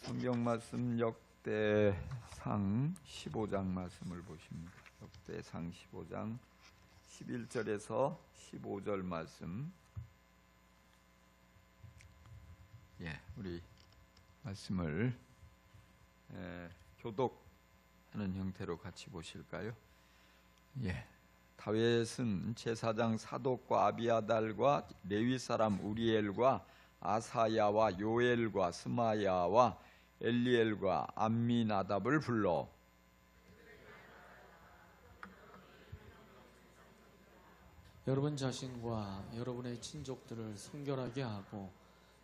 성경 말씀 역대상 15장 말씀을 보십니다. 역대상 15장 11절에서 15절 말씀. 우리 말씀을 교독하는 형태로 같이 보실까요? 다윗은 제사장 사독과 아비아달과 레위 사람 우리엘과 아사야와 요엘과 스마야와 엘리엘과 암미나답을 불러 여러분 자신과 여러분의 친족들을 성결하게 하고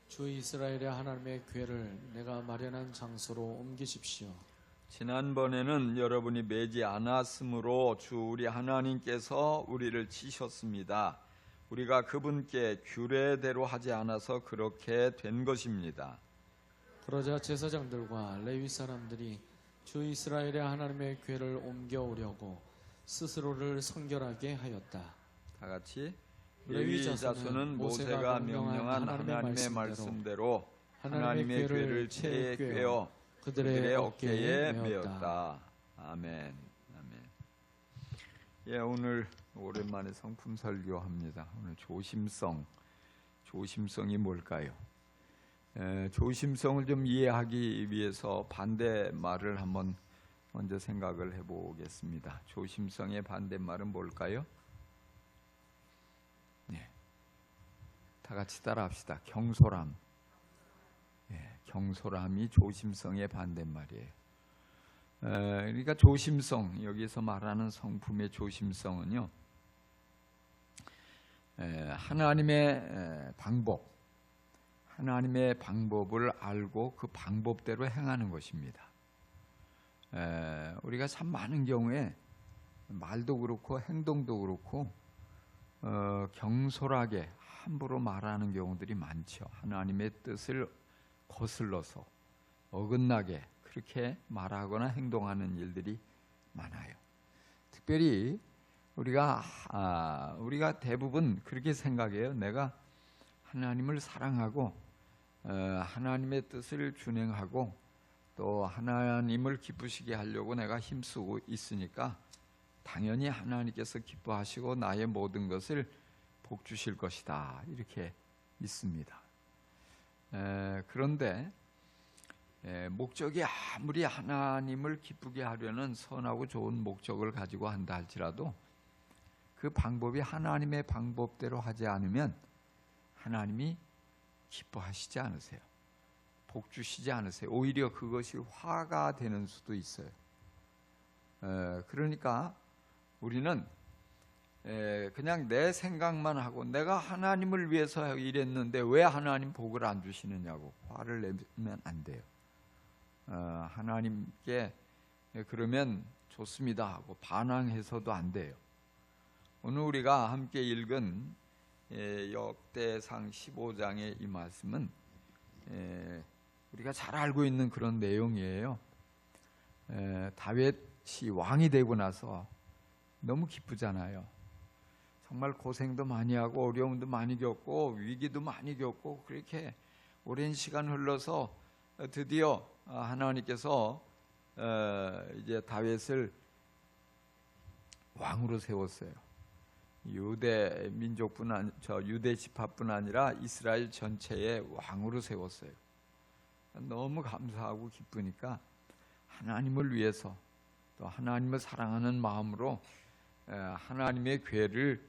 주 이스라엘의 하나님의 궤를 내가 마련한 장소로 옮기십시오. 지난번에는 여러분이 매지 않았으므로 주 우리 하나님께서 우리를 치셨습니다. 우리가 그분께 규례대로 하지 않아서 그렇게 된 것입니다. 그러자 제사장들과 레위 사람들이 주 이스라엘의 하나님의 궤를 옮겨오려고 스스로를 성결하게 하였다. 다 같이 레위 자손은 모세가 명령한 하나님의 말씀대로 하나님의 궤를 채에 꿰어 그들의 어깨에 메었다. 아멘. 오늘 오랜만에 성품 설교합니다. 오늘 조심성이 뭘까요? 조심성을 좀 이해하기 위해서 반대말을 한번 먼저 생각을 해보겠습니다. 조심성의 반대말은 뭘까요? 다 같이 따라합시다. 경솔함. 경솔함이 조심성의 반대말이에요. 그러니까 조심성, 여기서 말하는 성품의 조심성은요, 하나님의 방법을 알고 그 방법대로 행하는 것입니다. 우리가 참 많은 경우에 말도 그렇고 행동도 그렇고 경솔하게 함부로 말하는 경우들이 많죠. 하나님의 뜻을 거슬러서 어긋나게 그렇게 말하거나 행동하는 일들이 많아요. 특별히 우리가 대부분 그렇게 생각해요. 내가 하나님을 사랑하고 하나님의 뜻을 준행하고 또 하나님을 기쁘시게 하려고 내가 힘쓰고 있으니까 당연히 하나님께서 기뻐하시고 나의 모든 것을 복 주실 것이다, 이렇게 믿습니다. 그런데 목적이 아무리 하나님을 기쁘게 하려는 선하고 좋은 목적을 가지고 한다 할지라도 그 방법이 하나님의 방법대로 하지 않으면 하나님이 기뻐하시지 않으세요. 복 주시지 않으세요. 오히려 그것이 화가 되는 수도 있어요. 그러니까 우리는 그냥 내 생각만 하고 내가 하나님을 위해서 일했는데 왜 하나님 복을 안 주시느냐고 화를 내면 안 돼요. 하나님께 그러면 좋습니다 하고 반항해서도 안 돼요. 오늘 우리가 함께 읽은 역대상 15장의 이 말씀은 우리가 잘 알고 있는 그런 내용이에요. 다윗이 왕이 되고 나서 너무 기쁘잖아요. 정말 고생도 많이 하고 어려움도 많이 겪고 위기도 많이 겪고 그렇게 오랜 시간 흘러서 드디어 하나님께서 이제 다윗을 왕으로 세웠어요. 유대 유대 지파뿐 아니라 이스라엘 전체의 왕으로 세웠어요. 너무 감사하고 기쁘니까 하나님을 위해서 또 하나님을 사랑하는 마음으로 하나님의 궤를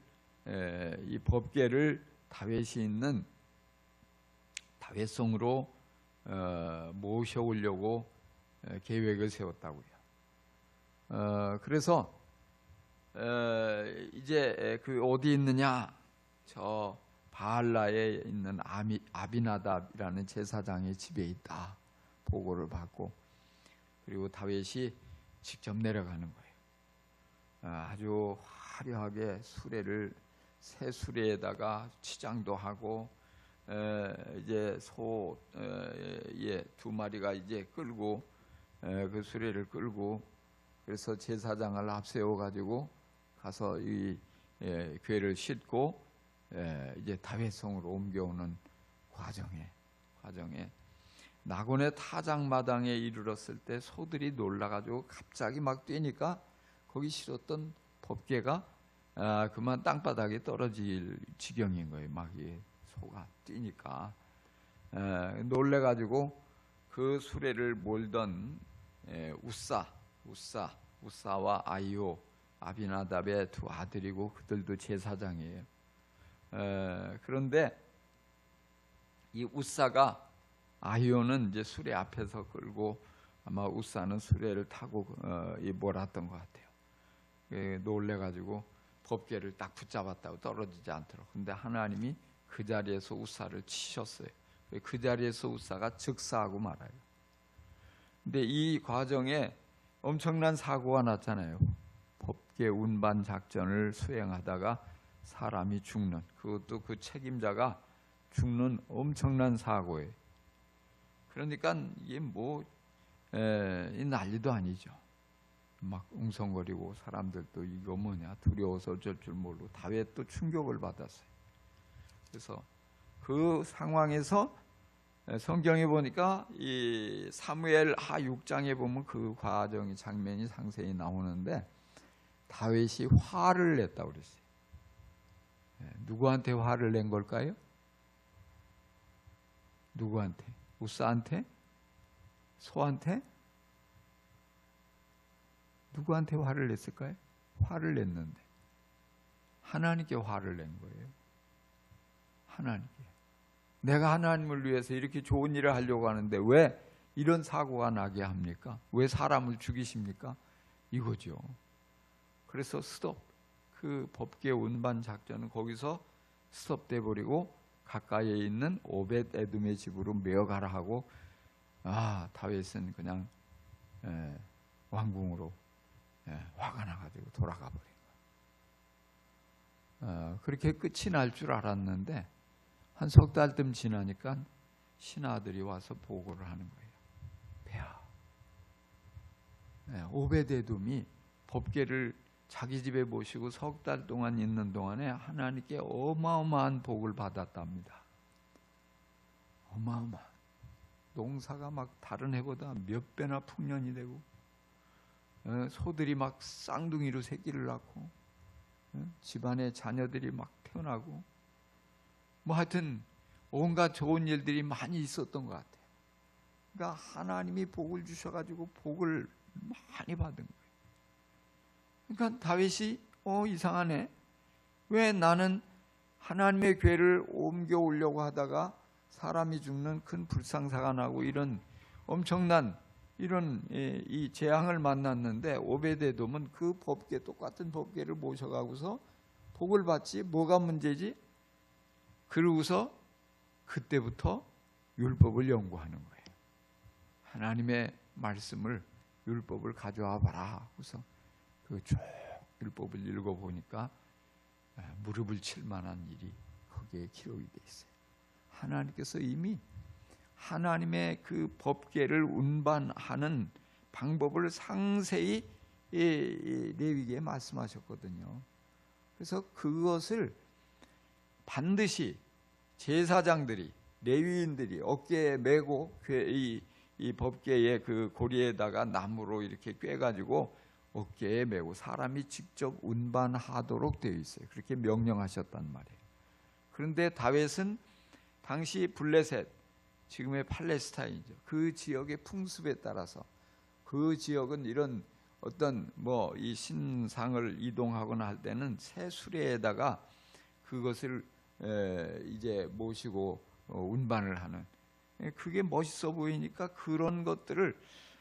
이 법궤를 다윗이 있는 다윗성으로 모셔오려고 계획을 세웠다고요. 그래서 이제 그 어디 있느냐, 저 바알라에 있는 아비나답이라는 제사장의 집에 있다 보고를 받고, 그리고 다윗이 직접 내려가는 거예요. 아주 화려하게 새 수레에다가 치장도 하고 이제 소 두 마리가 이제 끌고 그 수레를 끌고, 그래서 제사장을 앞세워 가지고 가서 이 궤를 싣고 이제 다윗성으로 옮겨오는 과정에 낙원의 타작마당에 이르렀을 때 소들이 놀라가지고 갑자기 막 뛰니까 거기 실었던 법궤가 그만 땅바닥에 떨어질 지경인 거예요. 막 이 소가 뛰니까 놀래가지고 그 수레를 몰던 우사와 아이오, 아비나답의 두 아들이고 그들도 제사장이에요. 그런데 이 우사가 아이오는 이제 수레 앞에서 끌고 아마 우사는 수레를 타고 몰았던 것 같아요. 놀래가지고 법궤를 딱 붙잡았다고 떨어지지 않도록. 근데 하나님이 그 자리에서 우사를 치셨어요. 그 자리에서 우사가 즉사하고 말아요. 근데 이 과정에 엄청난 사고가 났잖아요. 법궤 운반 작전을 수행하다가 사람이 죽는, 그것도 그 책임자가 죽는 엄청난 사고예요. 그러니까 이게 이 난리도 아니죠. 막 웅성거리고 사람들도 이거 뭐냐 두려워서 어쩔 줄 모르고 다윗도 충격을 받았어요. 그래서 그 상황에서 성경에 보니까 이 사무엘 하 6장에 보면 그 과정이 장면이 상세히 나오는데 다윗이 화를 냈다고 그랬어요. 누구한테 화를 낸 걸까요? 누구한테? 우사한테? 소한테? 누구한테 화를 냈을까요? 화를 냈는데 하나님께 화를 낸 거예요. 하나님께. 내가 하나님을 위해서 이렇게 좋은 일을 하려고 하는데 왜 이런 사고가 나게 합니까? 왜 사람을 죽이십니까? 이거죠. 그래서 스톱. 그 법궤 운반 작전은 거기서 스톱돼 버리고 가까이에 있는 오벳 에돔의 집으로 메어가라 하고 다윗은 그냥 왕궁으로 화가 나가지고 돌아가 버린 거예요. 그렇게 끝이 날 줄 알았는데 한 석 달쯤 지나니까 신하들이 와서 보고를 하는 거예요. 폐하. 오벳 에돔이 법궤를 자기 집에 모시고 석 달 동안 있는 동안에 하나님께 어마어마한 복을 받았답니다. 어마어마한. 농사가 막 다른 해보다 몇 배나 풍년이 되고 소들이 막 쌍둥이로 새끼를 낳고 집안에 자녀들이 막 태어나고 뭐 하여튼 온갖 좋은 일들이 많이 있었던 것 같아요. 그러니까 하나님이 복을 주셔가지고 복을 많이 받은 거예요. 그러니까 다윗이 이상하네. 왜 나는 하나님의 궤를 옮겨오려고 하다가 사람이 죽는 큰 불상사가 나고 이런 엄청난 이런 이 재앙을 만났는데 오베데돔은 그 법궤 똑같은 법궤를 모셔가고서 복을 받지 뭐가 문제지? 그러고서 그때부터 율법을 연구하는 거예요. 하나님의 말씀을 율법을 가져와 봐라. 그래서 그 쭉 율법을 읽어보니까 무릎을 칠 만한 일이 거기에 기록이 돼 있어요. 하나님께서 이미 하나님의 그 법궤를 운반하는 방법을 상세히 레위기에 말씀하셨거든요. 그래서 그것을 반드시 제사장들이 레위인들이 어깨에 메고 이 법궤의 그 고리에다가 나무로 이렇게 꿰가지고 어깨에 메고 사람이 직접 운반하도록 되어 있어요. 그렇게 명령하셨단 말이에요. 그런데 다윗은 당시 블레셋, 지금의 팔레스타인이죠. 그 지역의 풍습에 따라서 그 지역은 이런 어떤 이 신상을 이동하거나 할 때는 새 수레에다가 그것을 이제 모시고 운반을 하는, 그게 멋있어 보이니까 그런 것들을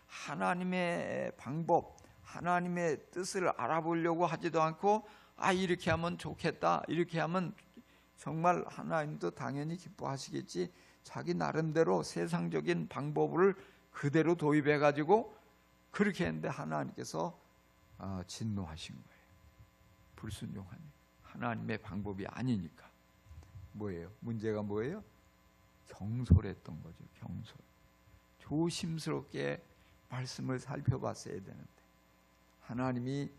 하나님의 방법, 하나님의 뜻을 알아보려고 하지도 않고 이렇게 하면 좋겠다, 이렇게 하면 정말 하나님도 당연히 기뻐하시겠지, 자기 나름대로 세상적인 방법을 그대로 도입해 가지고 그렇게 했는데 하나님께서 진노하신 거예요. 불순종하니 하나님의 방법이 아니니까. 뭐예요? 문제가 뭐예요? 경솔했던 거죠. 경솔. 조심스럽게 말씀을 살펴봤어야 되는데 하나님이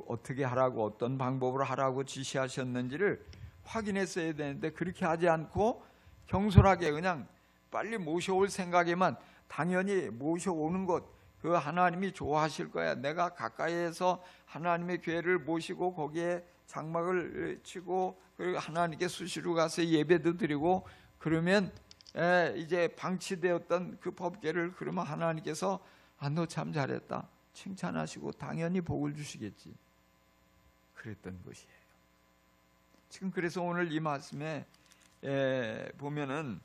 어떻게 하라고, 어떤 방법으로 하라고 지시하셨는지를 확인했어야 되는데 그렇게 하지 않고 경솔하게 그냥 빨리 모셔올 생각에만, 당연히 모셔오는 것, 그 하나님이 좋아하실 거야. 내가 가까이에서 하나님의 교회를 모시고 거기에 장막을 치고 그리고 하나님께 수시로 가서 예배도 드리고 그러면 이제 방치되었던 그 법궤를 그러면 하나님께서 너 참 잘했다 칭찬하시고 당연히 복을 주시겠지. 그랬던 것이에요. 지금 그래서 오늘 이 말씀에 보면은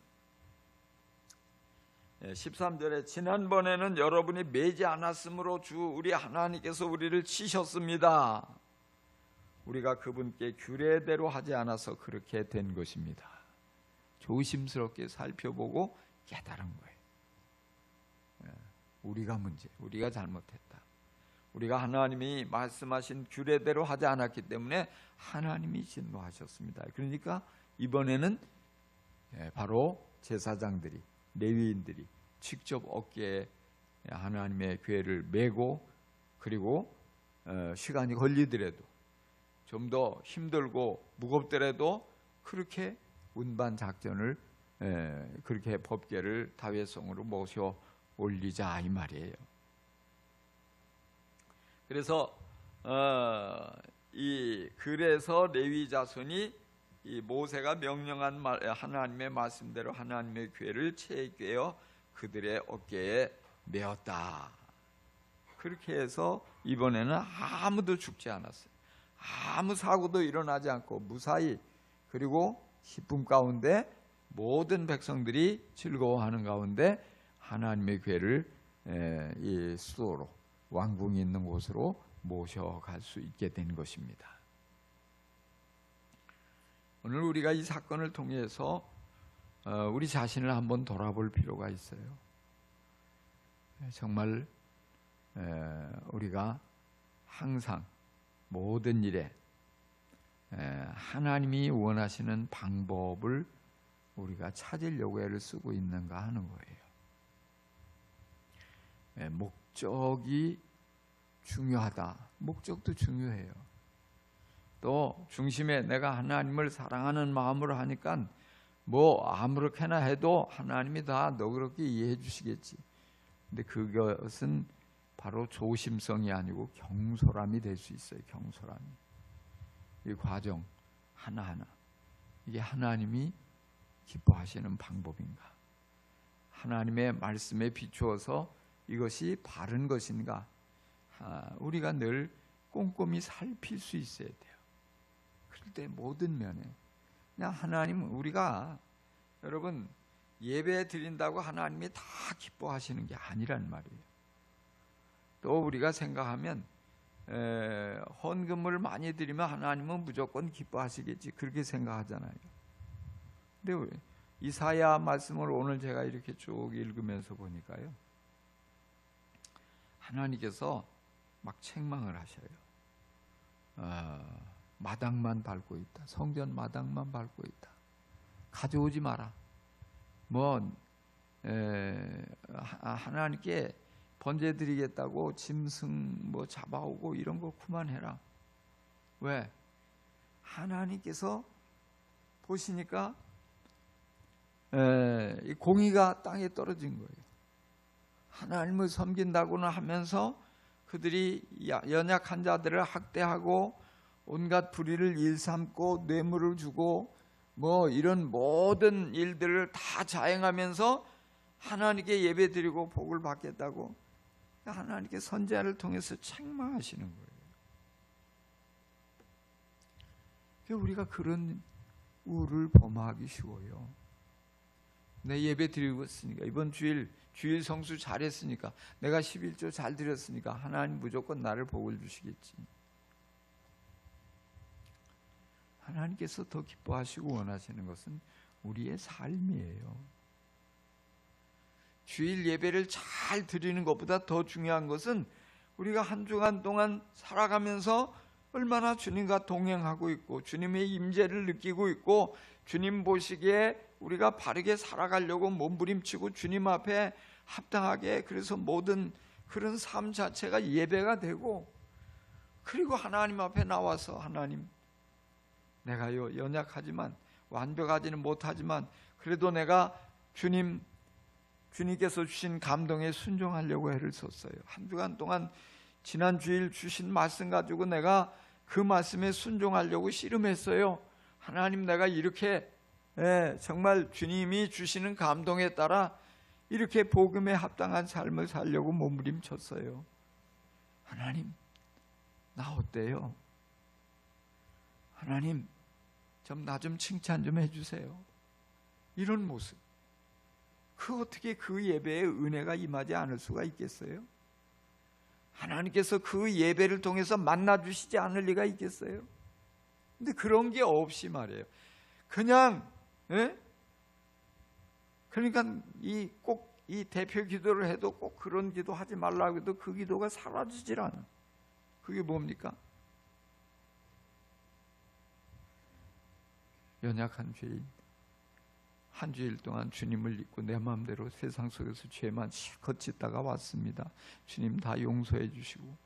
13절에 지난번에는 여러분이 매지 않았으므로 주 우리 하나님께서 우리를 치셨습니다. 우리가 그분께 규례대로 하지 않아서 그렇게 된 것입니다. 조심스럽게 살펴보고 깨달은 거예요. 우리가 문제, 우리가 잘못했다. 우리가 하나님이 말씀하신 규례대로 하지 않았기 때문에 하나님이 진노하셨습니다. 그러니까 이번에는 바로 제사장들이, 레위인들이 직접 어깨에 하나님의 궤를 메고 그리고 시간이 걸리더라도 좀 더 힘들고 무겁더라도 그렇게 운반 작전을 그렇게 법궤를 다회성으로 모셔 올리자 이 말이에요. 그래서 그래서 레위 자손이 이 모세가 명령한 하나님의 말씀대로 하나님의 궤를 채에 꿰어 그들의 어깨에 메었다. 그렇게 해서 이번에는 아무도 죽지 않았어요. 아무 사고도 일어나지 않고 무사히, 그리고 기쁨 가운데 모든 백성들이 즐거워하는 가운데 하나님의 궤를 이 수도로, 왕궁이 있는 곳으로 모셔갈 수 있게 된 것입니다. 오늘 우리가 이 사건을 통해서 우리 자신을 한번 돌아볼 필요가 있어요. 정말 우리가 항상 모든 일에 하나님이 원하시는 방법을 우리가 찾으려고 애를 쓰고 있는가 하는 거예요. 목적이 중요하다. 목적도 중요해요. 또 중심에 내가 하나님을 사랑하는 마음으로 하니까 뭐 아무렇게나 해도 하나님이 다 너그럽게 이해해 주시겠지. 근데 그것은 바로 조심성이 아니고 경솔함이 될 수 있어요. 경솔함이. 이 과정 하나하나 이게 하나님이 기뻐하시는 방법인가? 하나님의 말씀에 비추어서 이것이 바른 것인가? 우리가 늘 꼼꼼히 살필 수 있어야 돼요. 그럴 때 모든 면에 그냥 하나님, 우리가 여러분 예배 드린다고 하나님이 다 기뻐하시는 게 아니란 말이에요. 또 우리가 생각하면 헌금을 많이 드리면 하나님은 무조건 기뻐하시겠지, 그렇게 생각하잖아요. 근데 이사야 말씀을 오늘 제가 이렇게 쭉 읽으면서 보니까요, 하나님께서 막 책망을 하셔요. 마당만 밟고 있다. 성전 마당만 밟고 있다. 가져오지 마라. 하나님께 번제 드리겠다고 짐승 잡아오고 이런 거 그만해라. 왜? 하나님께서 보시니까 이 공의가 땅에 떨어진 거예요. 하나님을 섬긴다고는 하면서 그들이 연약한 자들을 학대하고 온갖 불의를 일삼고 뇌물을 주고 이런 모든 일들을 다 자행하면서 하나님께 예배드리고 복을 받겠다고 하나님께 선지자를 통해서 책망하시는 거예요. 우리가 그런 우를 범하기 쉬워요. 내 예배 드리고 있으니까, 이번 주일 성수 잘했으니까, 내가 11조 잘 드렸으니까 하나님 무조건 나를 복을 주시겠지. 하나님께서 더 기뻐하시고 원하시는 것은 우리의 삶이에요. 주일 예배를 잘 드리는 것보다 더 중요한 것은 우리가 한 주간 동안 살아가면서 얼마나 주님과 동행하고 있고 주님의 임재를 느끼고 있고 주님 보시기에 우리가 바르게 살아가려고 몸부림치고 주님 앞에 합당하게, 그래서 모든 그런 삶 자체가 예배가 되고, 그리고 하나님 앞에 나와서 하나님, 내가 연약하지만 완벽하지는 못하지만 그래도 내가 주님 주님께서 주신 감동에 순종하려고 애를 썼어요. 한 주간 동안 지난 주일 주신 말씀 가지고 내가 그 말씀에 순종하려고 씨름했어요. 하나님, 내가 이렇게 정말 주님이 주시는 감동에 따라 이렇게 복음에 합당한 삶을 살려고 몸부림쳤어요. 하나님, 나 어때요? 하나님, 나 좀 칭찬 좀 해주세요. 이런 모습. 어떻게 그 예배에 은혜가 임하지 않을 수가 있겠어요? 하나님께서 그 예배를 통해서 만나주시지 않을 리가 있겠어요? 근데 그런 게 없이 말이에요. 그냥 그러니까 꼭 이 대표 기도를 해도 꼭 그런 기도 하지 말라고 해도 그 기도가 사라지질 않아. 그게 뭡니까? 연약한 죄인, 한 주일 동안 주님을 믿고 내 마음대로 세상 속에서 죄만 실컷 짓다가 왔습니다. 주님 다 용서해 주시고.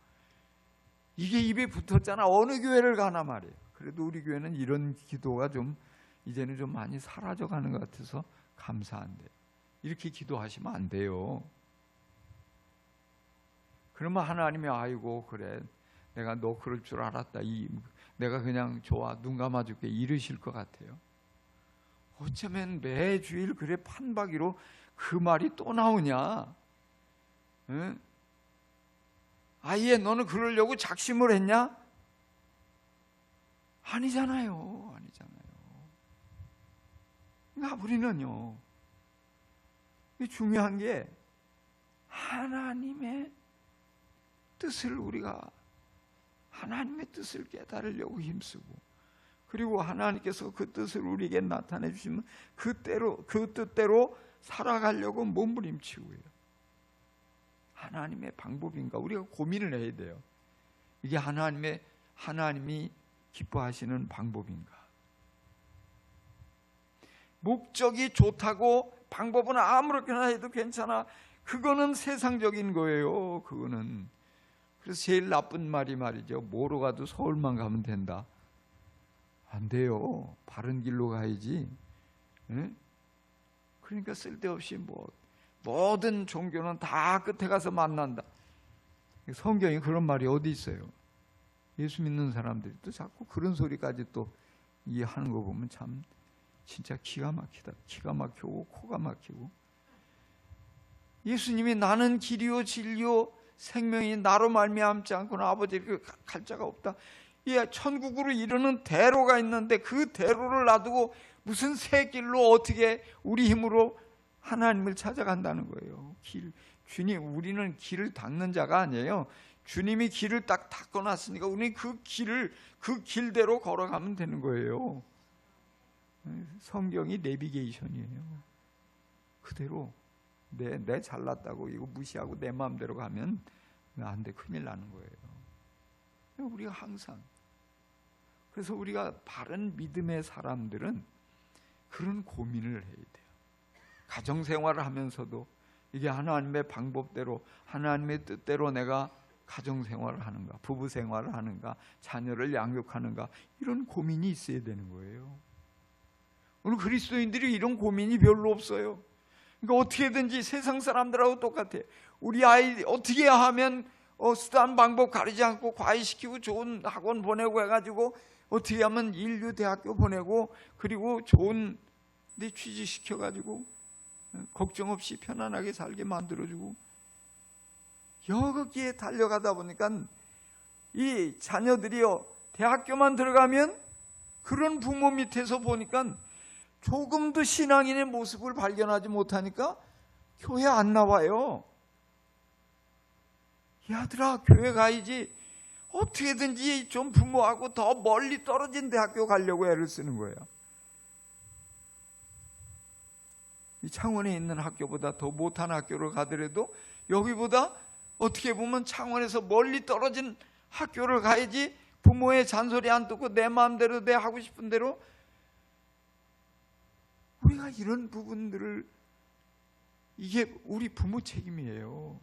이게 입에 붙었잖아. 어느 교회를 가나 말이에요. 그래도 우리 교회는 이런 기도가 이제는 좀 많이 사라져가는 것 같아서 감사한데, 이렇게 기도하시면 안 돼요. 그러면 하나님이 아이고 그래, 내가 너 그럴 줄 알았다, 내가 그냥 좋아, 눈 감아줄게, 이러실 것 같아요. 어쩌면 매주일 그래 판박이로 그 말이 또 나오냐? 응? 아예 너는 그러려고 작심을 했냐? 아니잖아요. 그러니까 우리는요, 중요한 게 하나님의 뜻을 하나님의 뜻을 깨달으려고 힘쓰고, 그리고 하나님께서 그 뜻을 우리에게 나타내 주시면 그 뜻대로 살아가려고 몸부림치고요. 하나님의 방법인가? 우리가 고민을 해야 돼요. 이게 하나님이 기뻐하시는 방법인가? 목적이 좋다고 방법은 아무렇게나 해도 괜찮아. 그거는 세상적인 거예요. 그거는. 그래서 제일 나쁜 말이죠. 뭐로 가도 서울만 가면 된다. 안 돼요. 바른 길로 가야지. 그러니까 쓸데없이 모든 종교는 다 끝에 가서 만난다. 성경에 그런 말이 어디 있어요? 예수 믿는 사람들이 또 자꾸 그런 소리까지 또 하는 거 보면 참 진짜 기가 막히다. 기가 막히고 코가 막히고. 예수님이 나는 길이요 진리요 생명이 나로 말미암지 않고는 아버지에게 갈 자가 없다. 천국으로 이르는 대로가 있는데 그 대로를 놔두고 무슨 새 길로 어떻게 우리 힘으로 하나님을 찾아간다는 거예요. 주님, 우리는 길을 닦는 자가 아니에요. 주님이 길을 딱 닦아놨으니까 우리는 그 길대로 걸어가면 되는 거예요. 성경이 내비게이션이에요. 그대로 내 잘났다고 이거 무시하고 내 마음대로 가면 안 돼. 큰일 나는 거예요. 우리가 항상, 그래서 우리가 바른 믿음의 사람들은 그런 고민을 해야 돼요. 가정생활을 하면서도 이게 하나님의 방법대로, 하나님의 뜻대로 내가 가정생활을 하는가, 부부생활을 하는가, 자녀를 양육하는가, 이런 고민이 있어야 되는 거예요. 오늘 그리스도인들이 이런 고민이 별로 없어요. 그러니까 어떻게든지 세상 사람들하고 똑같아요. 우리 아이 어떻게 하면 수단 방법 가리지 않고 과외시키고 좋은 학원 보내고 해가지고 어떻게 하면 인류대학교 보내고 그리고 좋은 데 취직시켜가지고 걱정 없이 편안하게 살게 만들어주고, 여기에 달려가다 보니까 이 자녀들이요, 대학교만 들어가면 그런 부모 밑에서 보니까 조금도 신앙인의 모습을 발견하지 못하니까 교회 안 나와요. 야들아, 교회 가야지. 어떻게든지 좀 부모하고 더 멀리 떨어진 대학교 가려고 애를 쓰는 거예요. 이 창원에 있는 학교보다 더 못한 학교를 가더라도 여기보다 어떻게 보면 창원에서 멀리 떨어진 학교를 가야지 부모의 잔소리 안 듣고 내 마음대로 내 하고 싶은 대로. 우리가 이런 부분들을, 이게 우리 부모 책임이에요.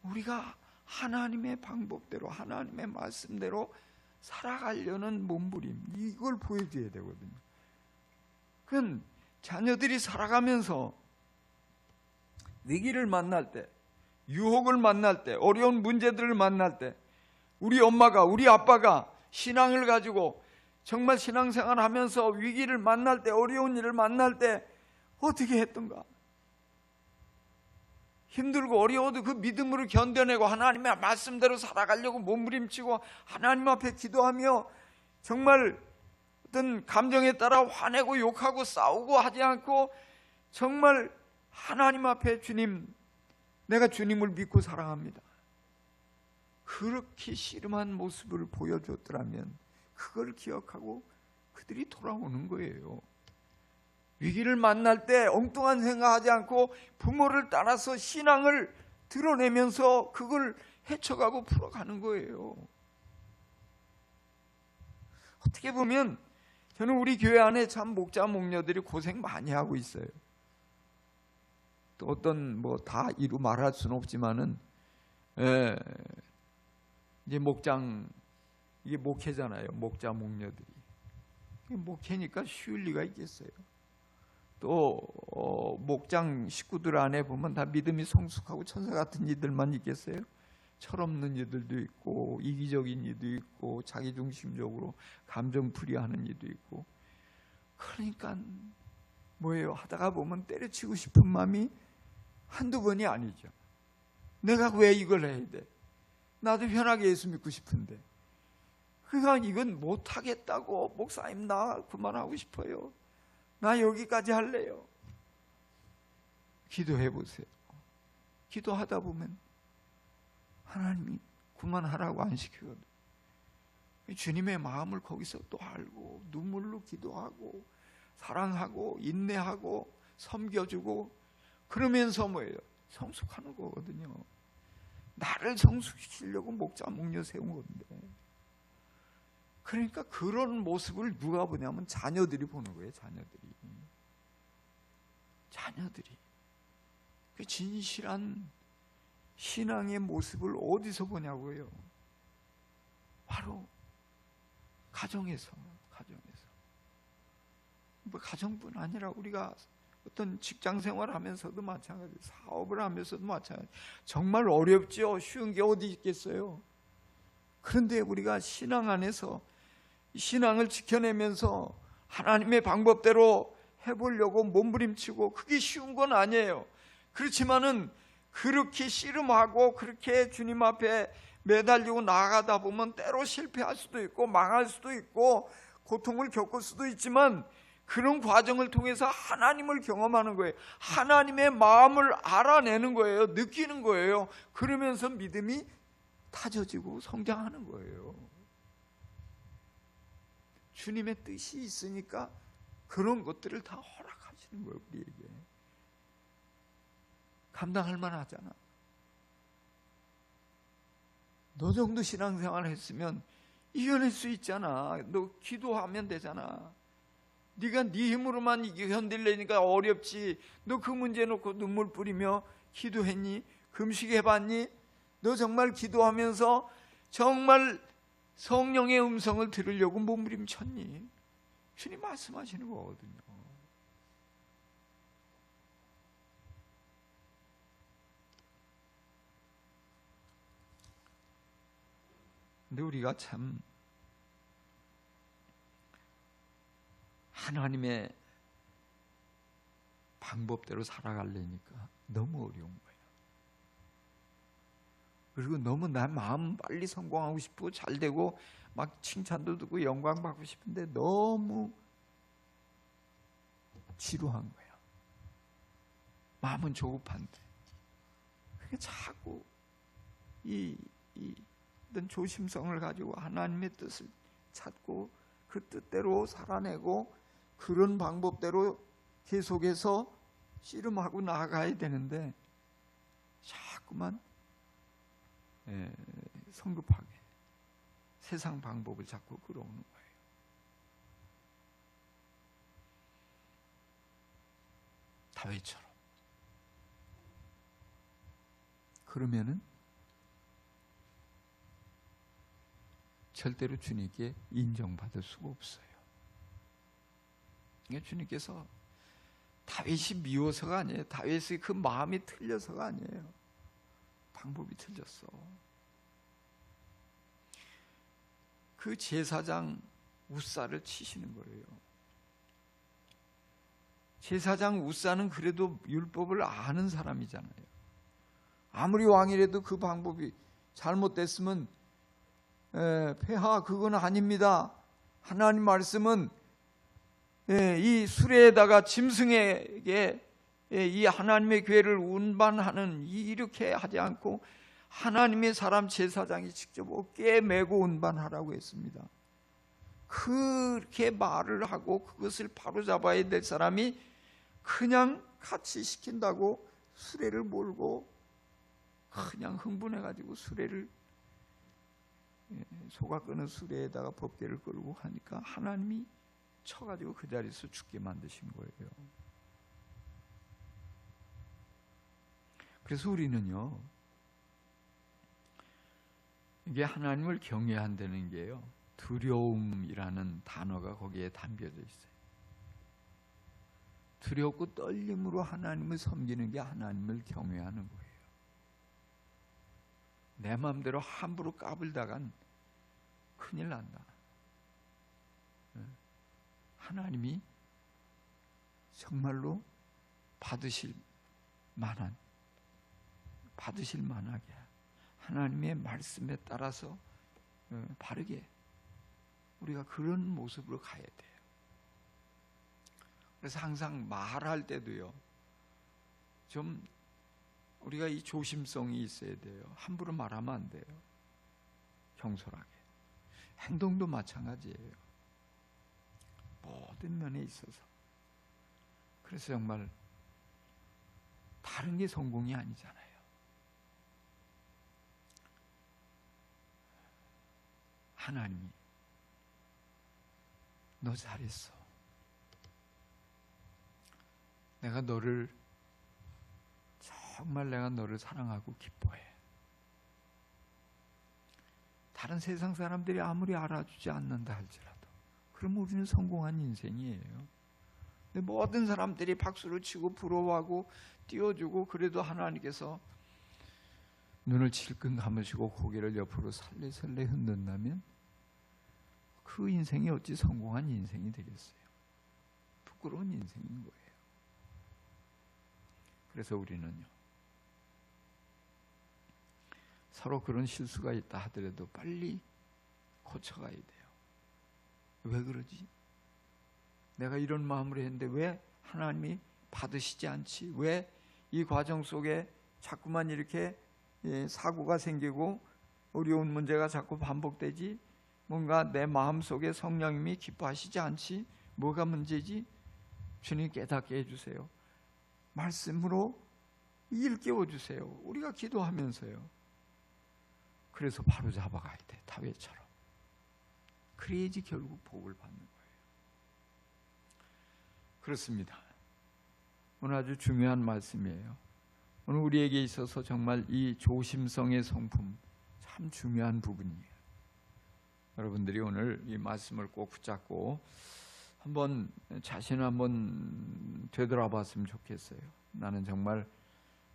우리가 하나님의 방법대로, 하나님의 말씀대로 살아가려는 몸부림, 이걸 보여줘야 되거든요. 그건 자녀들이 살아가면서 위기를 만날 때, 유혹을 만날 때, 어려운 문제들을 만날 때 우리 엄마가, 우리 아빠가 신앙을 가지고 정말 신앙생활 하면서 위기를 만날 때, 어려운 일을 만날 때 어떻게 했던가? 힘들고 어려워도 그 믿음으로 견뎌내고 하나님의 말씀대로 살아가려고 몸부림치고 하나님 앞에 기도하며 정말 어떤 감정에 따라 화내고 욕하고 싸우고 하지 않고 정말 하나님 앞에 주님, 내가 주님을 믿고 사랑합니다. 그렇게 씨름한 모습을 보여줬더라면 그걸 기억하고 그들이 돌아오는 거예요. 위기를 만날 때 엉뚱한 생각하지 않고 부모를 따라서 신앙을 드러내면서 그걸 헤쳐가고 풀어가는 거예요. 어떻게 보면 저는 우리 교회 안에 참 목자 목녀들이 고생 많이 하고 있어요. 또 어떤 뭐 다 이루 말할 수는 없지만은 이제 목장, 이게 목회잖아요. 목자 목녀들이 목회니까 쉬울 리가 있겠어요. 또 목장 식구들 안에 보면 다 믿음이 성숙하고 천사 같은 이들만 있겠어요? 철없는 이들도 있고 이기적인 이도 있고 자기중심적으로 감정풀이하는 이도 있고. 그러니까 뭐예요? 하다가 보면 때려치고 싶은 마음이 한두 번이 아니죠. 내가 왜 이걸 해야 돼? 나도 편하게 예수 믿고 싶은데. 그러니까 이건 못하겠다고. 목사님 나 그만하고 싶어요. 나 여기까지 할래요. 기도해 보세요. 기도하다 보면 하나님이 그만하라고 안 시키거든. 주님의 마음을 거기서 또 알고 눈물로 기도하고 사랑하고 인내하고 섬겨주고 그러면서 뭐예요? 성숙하는 거거든요. 나를 성숙시키려고 목자 목녀 세운 건데. 그러니까 그런 모습을 누가 보냐면 자녀들이 보는 거예요. 자녀들이 그 진실한 신앙의 모습을 어디서 보냐고요? 바로 가정에서. 뭐 가정뿐 아니라 우리가 어떤 직장 생활하면서도 마찬가지, 사업을 하면서도 마찬가지. 정말 어렵죠. 쉬운 게 어디 있겠어요? 그런데 우리가 신앙 안에서 신앙을 지켜내면서 하나님의 방법대로 해보려고 몸부림치고 그게 쉬운 건 아니에요. 그렇지만은 그렇게 씨름하고 그렇게 주님 앞에 매달리고 나아가다 보면 때로 실패할 수도 있고 망할 수도 있고 고통을 겪을 수도 있지만 그런 과정을 통해서 하나님을 경험하는 거예요. 하나님의 마음을 알아내는 거예요. 느끼는 거예요. 그러면서 믿음이 다져지고 성장하는 거예요. 주님의 뜻이 있으니까 그런 것들을 다 허락하시는 거예요. 우리에게. 감당할 만하잖아. 너 정도 신앙생활 했으면 이겨낼 수 있잖아. 너 기도하면 되잖아. 네가 네 힘으로만 이게 견딜래니까 어렵지. 너 그 문제 놓고 눈물 뿌리며 기도했니? 금식해봤니? 너 정말 기도하면서 정말 성령의 음성을 들으려고 몸부림쳤니? 주님 말씀하시는 거거든요. 근데 우리가 참 하나님의 방법대로 살아가려니까 너무 어려운 거예요. 그리고 너무 내 마음 빨리 성공하고 싶고 잘 되고 막 칭찬도 듣고 영광 받고 싶은데 너무 지루한 거예요. 마음은 조급한데. 그게 자꾸 어떤 조심성을 가지고 하나님의 뜻을 찾고 그 뜻대로 살아내고 그런 방법대로 계속해서 씨름하고 나아가야 되는데 자꾸만 성급하게 세상 방법을 자꾸 끌어오는 거예요. 다윗처럼. 그러면은 절대로 주님께 인정받을 수가 없어요. 주님께서 다윗이 미워서가 아니에요. 다윗의 그 마음이 틀려서가 아니에요. 방법이 틀렸어. 그 제사장 우사를 치시는 거예요. 제사장 우사는 그래도 율법을 아는 사람이잖아요. 아무리 왕이라도 그 방법이 잘못됐으면 폐하 그건 아닙니다. 하나님 말씀은 이 수레에다가 짐승에게 이 하나님의 교회를 운반하는 이렇게 하지 않고 하나님의 사람 제사장이 직접 어깨에 메고 운반하라고 했습니다. 그렇게 말을 하고 그것을 바로잡아야 될 사람이 그냥 같이 시킨다고 수레를 몰고 그냥 흥분해가지고 수레를 소가 끄는 수레에다가 법궤를 끌고 가니까 하나님이 쳐가지고 그 자리에서 죽게 만드신 거예요. 그래서 우리는요, 이게 하나님을 경외한다는 게요, 두려움이라는 단어가 거기에 담겨져 있어요. 두렵고 떨림으로 하나님을 섬기는 게 하나님을 경외하는 거예요. 내 마음대로 함부로 까불다간 큰일 난다. 하나님이 정말로 받으실 만하게 하나님의 말씀에 따라서 바르게 우리가 그런 모습으로 가야 돼요. 그래서 항상 말할 때도요, 좀 우리가 이 조심성이 있어야 돼요. 함부로 말하면 안 돼요. 경솔하게. 행동도 마찬가지예요. 모든 면에 있어서. 그래서 정말 다른 게 성공이 아니잖아요. 하나님이 너 잘했어. 내가 너를 정말 내가 너를 사랑하고 기뻐해. 다른 세상 사람들이 아무리 알아주지 않는다 할지라도 그럼 우리는 성공한 인생이에요. 근데 모든 사람들이 박수를 치고 부러워하고 띄워주고 그래도 하나님께서 눈을 질끈 감으시고 고개를 옆으로 살레살레 흔든다면 그 인생이 어찌 성공한 인생이 되겠어요? 부끄러운 인생인 거예요. 그래서 우리는요, 서로 그런 실수가 있다 하더라도 빨리 고쳐가야 돼요. 왜 그러지? 내가 이런 마음으로 했는데 왜 하나님이 받으시지 않지? 왜 이 과정 속에 자꾸만 이렇게 사고가 생기고 어려운 문제가 자꾸 반복되지? 뭔가 내 마음속에 성령님이 기뻐하시지 않지? 뭐가 문제지? 주님 깨닫게 해주세요. 말씀으로 일깨워 주세요. 우리가 기도하면서요. 그래서 바로 잡아가야 돼. 다윗처럼. 그래야지 결국 복을 받는 거예요. 그렇습니다. 오늘 아주 중요한 말씀이에요. 오늘 우리에게 있어서 정말 이 조심성의 성품 참 중요한 부분이에요. 여러분들이 오늘 이 말씀을 꼭 붙잡고 한번 자신을 한번 되돌아봤으면 좋겠어요. 나는 정말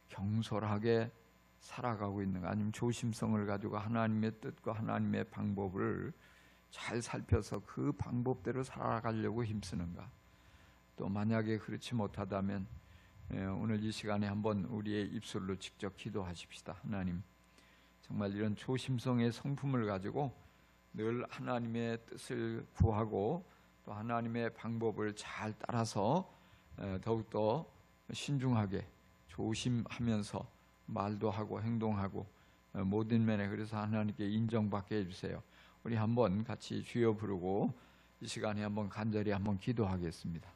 경솔하게 살아가고 있는가, 아니면 조심성을 가지고 하나님의 뜻과 하나님의 방법을 잘 살펴서 그 방법대로 살아가려고 힘쓰는가. 또 만약에 그렇지 못하다면 오늘 이 시간에 한번 우리의 입술로 직접 기도하십시다. 하나님, 정말 이런 조심성의 성품을 가지고 늘 하나님의 뜻을 구하고 또 하나님의 방법을 잘 따라서 더욱더 신중하게 조심하면서 말도 하고 행동하고 모든 면에 그래서 하나님께 인정받게 해주세요. 우리 한번 같이 주여 부르고 이 시간에 한번 간절히 한번 기도하겠습니다.